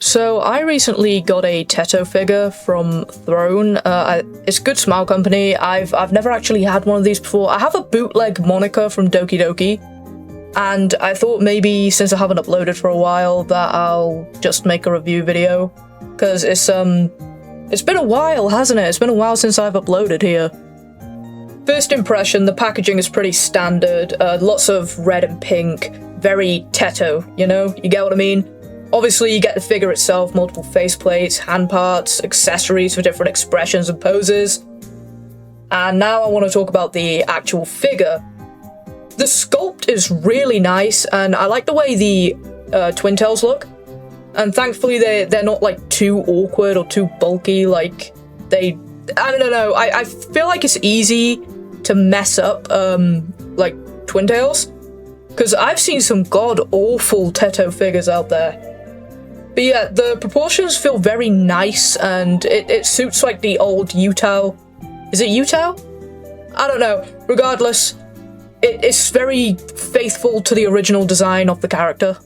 So I recently got a Teto figure from Throne. It's Good Smile Company. I've never actually had one of these before. I have a bootleg Monica from Doki Doki, and I thought maybe since I haven't uploaded for a while that I'll just make a review video, because it's been a while, hasn't it? It's been a while since I've uploaded here. First impression, the packaging is pretty standard. Lots of red and pink, very Teto, you know? You get what I mean? Obviously, you get the figure itself, multiple faceplates, hand parts, accessories for different expressions and poses. And now I want to talk about the actual figure. The sculpt is really nice, and I like the way the twin tails look. And thankfully, they're not like too awkward or too bulky. Like I don't know. I feel like it's easy to mess up like twin tails, because I've seen some god-awful Teto figures out there. But yeah, the proportions feel very nice, and it suits like the old Utau. Is it Utau? I don't know. Regardless, it's very faithful to the original design of the character.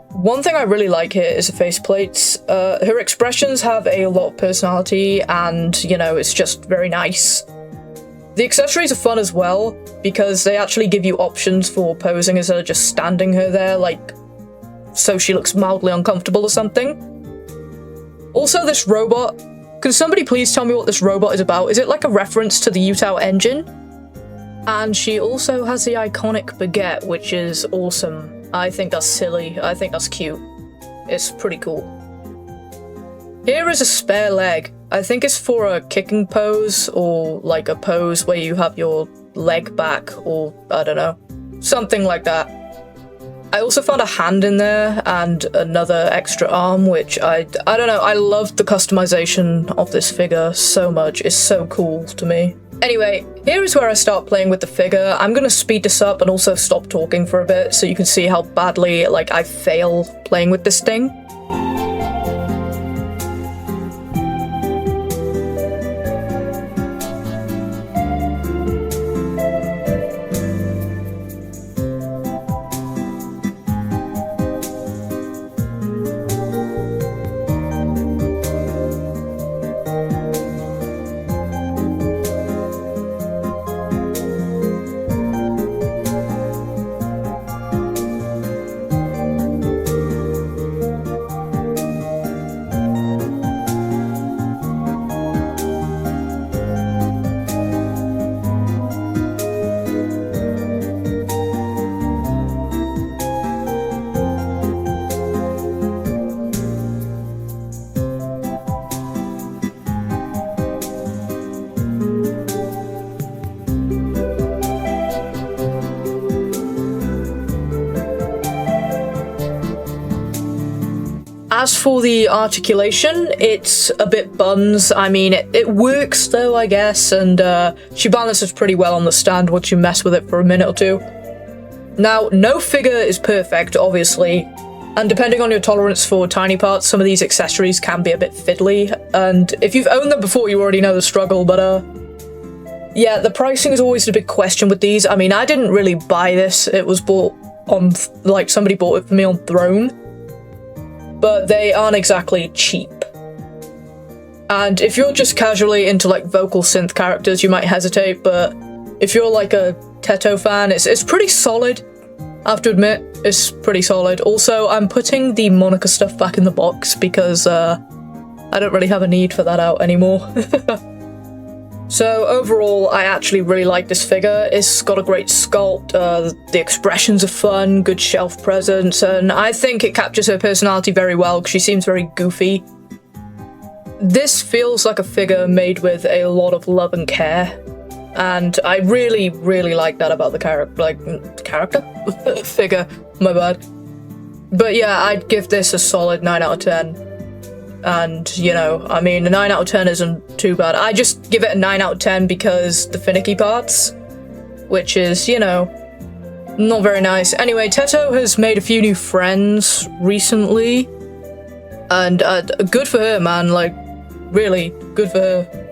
One thing I really like here is the faceplates. Her expressions have a lot of personality, and, you know, it's just very nice. The accessories are fun as well, because they actually give you options for posing instead of just standing her there, like, so she looks mildly uncomfortable or something. Also, this robot. Can somebody please tell me what this robot is about? Is it like a reference to the Utau engine? And she also has the iconic baguette, which is awesome. I think that's silly. I think that's cute. It's pretty cool. Here is a spare leg. I think it's for a kicking pose, or like a pose where you have your leg back, or I don't know. Something like that. I also found a hand in there and another extra arm, which I don't know, I love the customization of this figure so much. It's so cool to me. Anyway, here is where I start playing with the figure. I'm gonna speed this up and also stop talking for a bit so you can see how badly, like, I fail playing with this thing. As for the articulation, it's a bit buns. I mean, it works though, I guess, and she balances pretty well on the stand once you mess with it for a minute or two. Now, no figure is perfect, obviously, and depending on your tolerance for tiny parts, some of these accessories can be a bit fiddly, and if you've owned them before, you already know the struggle, but yeah, the pricing is always a big question with these. I mean, I didn't really buy this. It was bought on, like, somebody bought it for me on Throne. But they aren't exactly cheap. And if you're just casually into like vocal synth characters, you might hesitate, but if you're like a Teto fan, it's pretty solid. I have to admit, it's pretty solid. Also, I'm putting the Monica stuff back in the box because I don't really have a need for that out anymore. So overall, I actually really like this figure. It's got a great sculpt, the expressions are fun, good shelf presence, and I think it captures her personality very well because she seems very goofy. This feels like a figure made with a lot of love and care, and I really, really like that about the figure, my bad. But yeah, I'd give this a solid 9 out of 10. And, you know, I mean, a 9 out of 10 isn't too bad. I just give it a 9 out of 10 because the finicky parts, which is, you know, not very nice. Anyway, Teto has made a few new friends recently, and good for her, man, like, really, good for her.